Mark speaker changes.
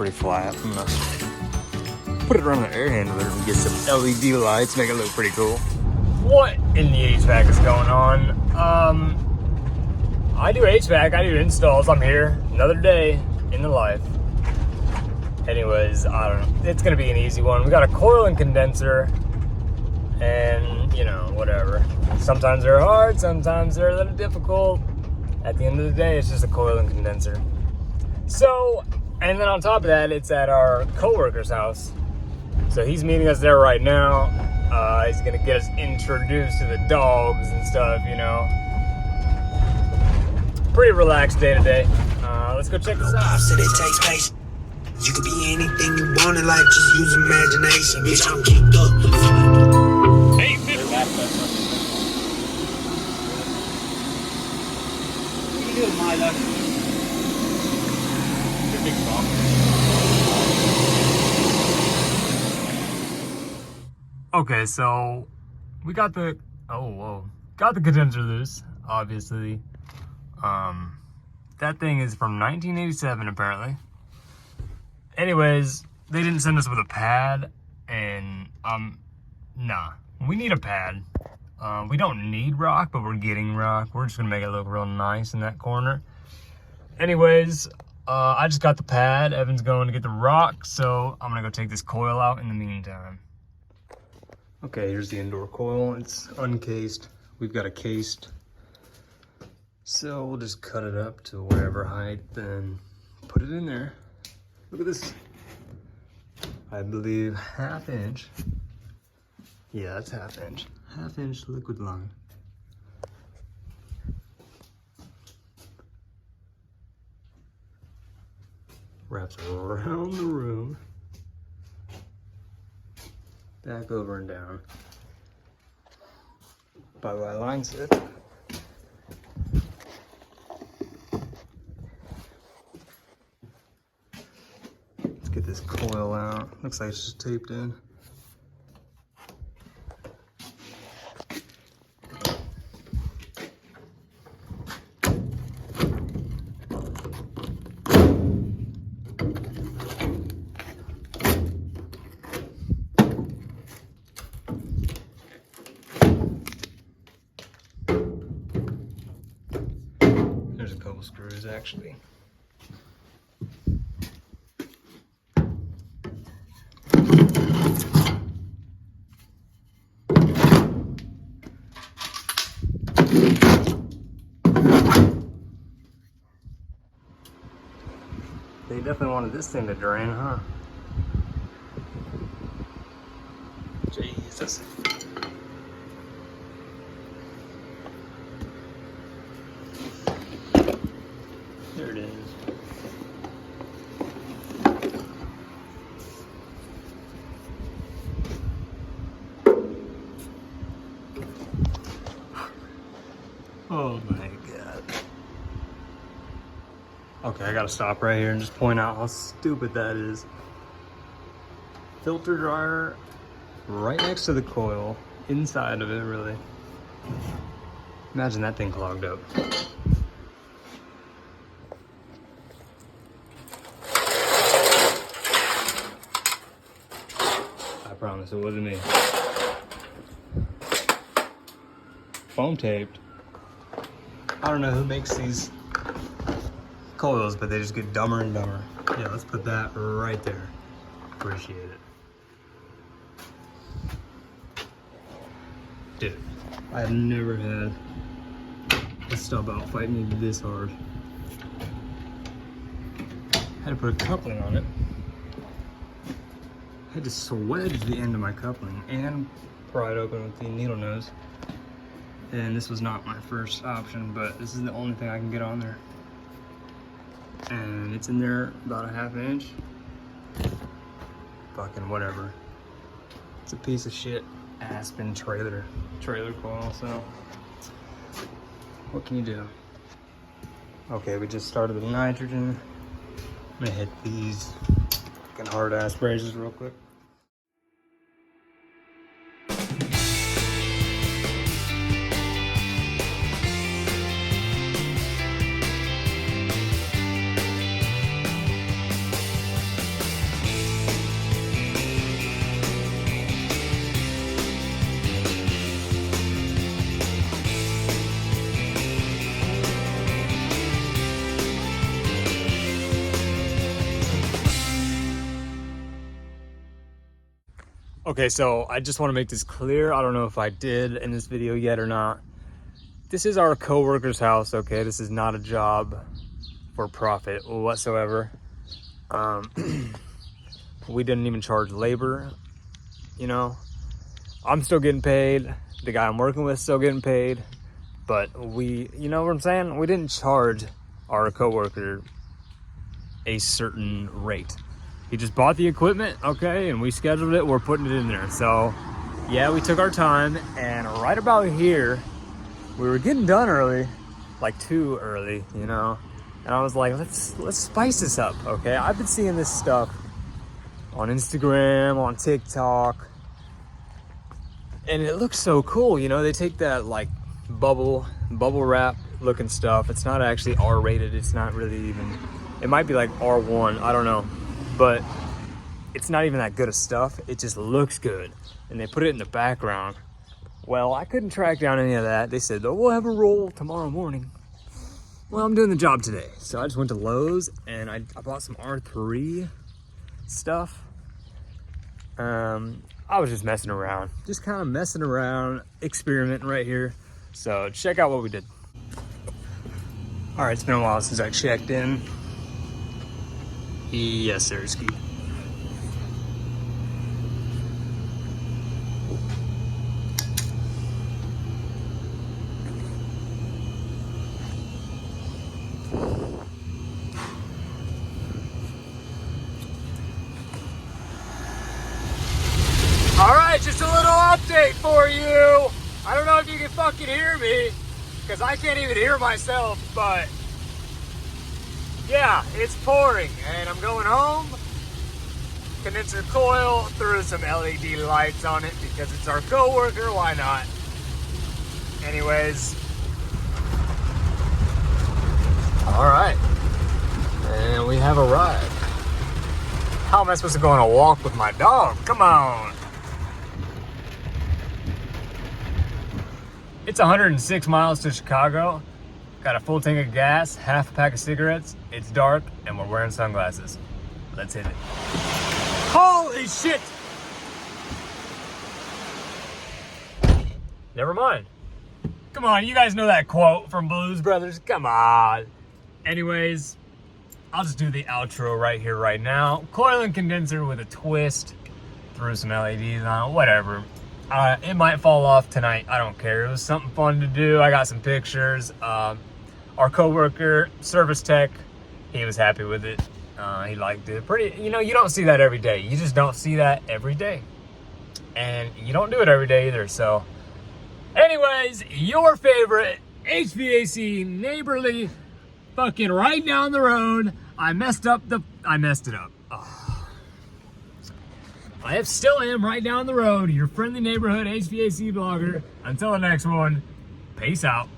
Speaker 1: pretty flat. I'm gonna put it around the air handler and get some LED lights, make it look pretty cool. What in the HVAC is going on? I do HVAC, I do installs. I'm here, another day in the life. Anyways, I don't know. It's gonna be an easy one. We got a coil and condenser, and you know, whatever. Sometimes they're hard, sometimes they're a little difficult. At the end of the day, it's just a coil and condenser. So, and then on top of that, it's at our coworker's house. So he's meeting us there right now. He's gonna get us introduced to the dogs and stuff, you know. Pretty relaxed day today. Let's go check this out.
Speaker 2: So it takes patience. You could be anything you want in life, just use imagination. Bitch, I'm kicked up.
Speaker 1: Hey, what
Speaker 3: What are you doing, Milo?
Speaker 1: big song. Okay, so we got the got the condenser loose, obviously. That thing is from 1987 apparently. Anyways, they didn't send us with a pad, and nah, we need a pad. We don't need rock, but we're getting rock. We're just gonna make it look real nice in that corner. Anyways, I just got the pad. Evan's going to get the rock, so I'm gonna go take this coil out in the meantime. Okay, here's the indoor coil. It's uncased. We've got a cased. So we'll just cut it up to whatever height, then put it in there. Look at this. I believe 1/2 inch. Yeah, that's 1/2 inch. 1/2 inch liquid line. Wraps around the room. Back over and down. By the way, line set. Let's get this coil out. Looks like it's just taped in. There's a couple screws actually. They definitely wanted this thing to drain, huh? Jesus. There it is. Oh my God. Okay, I gotta stop right here and just point out how stupid that is. Filter dryer right next to the coil, inside of it really. Imagine that thing clogged up. I promise it wasn't me. Foam taped. I don't know who makes these coils, but they just get dumber and dumber. Yeah, let's put that right there. Appreciate it. Dude, I have never had a stub out fight me this hard. Had to put a coupling on it. Had to swedge the end of my coupling and pry it open with the needle nose. And this was not my first option, but this is the only thing I can get on there. And it's in there about 1/2 inch. Fucking whatever. It's a piece of shit Aspen trailer coil, so what can you do? Okay, we just started the nitrogen. I'm gonna hit these fucking hard ass braces real quick. Okay, so I just want to make this clear. I don't know if I did in this video yet or not. This is our co-worker's house, okay? This is not a job for profit whatsoever. We didn't even charge labor, you know? I'm still getting paid. The guy I'm working with is still getting paid. But you know what I'm saying? We didn't charge our co-worker a certain rate. He just bought the equipment, okay, and we scheduled it. We're putting it in there. So, yeah, we took our time, and right about here, we were getting done early, like too early, you know. And I was like, let's spice this up, okay? I've been seeing this stuff on Instagram, on TikTok, and it looks so cool, you know. They take that like bubble wrap looking stuff. It's not actually R-rated. It's not really even. It might be like R1. I don't know. But it's not even that good of stuff. It just looks good. And they put it in the background. Well, I couldn't track down any of that. They said, oh, we'll have a roll tomorrow morning. Well, I'm doing the job today. So I just went to Lowe's and I bought some R3 stuff. I was just messing around. Just kind of messing around, experimenting right here. So check out what we did. All right, it's been a while since I checked in. Yes, sir, Ski. All right, just a little update for you. I don't know if you can fucking hear me, because I can't even hear myself, but yeah, it's pouring, and I'm going home. Condenser coil, threw some LED lights on it because it's our co-worker, why not? Anyways. All right, and we have arrived. How am I supposed to go on a walk with my dog? Come on. It's 106 miles to Chicago. Got a full tank of gas, half a pack of cigarettes. It's dark, and we're wearing sunglasses. Let's hit it. Holy shit! Never mind. Come on, you guys know that quote from Blues Brothers. Come on. Anyways, I'll just do the outro right here, right now. Coil and condenser with a twist. Threw some LEDs on it, whatever. It might fall off tonight. I don't care. It was something fun to do. I got some pictures. Our co-worker, service tech, he was happy with it. He liked it. Pretty, you know, you don't see that every day. You just don't see that every day. And you don't do it every day either. So, anyways, your favorite HVAC neighborly fucking right down the road. I messed it up. Oh. I still am right down the road. Your friendly neighborhood HVAC blogger. Until the next one, peace out.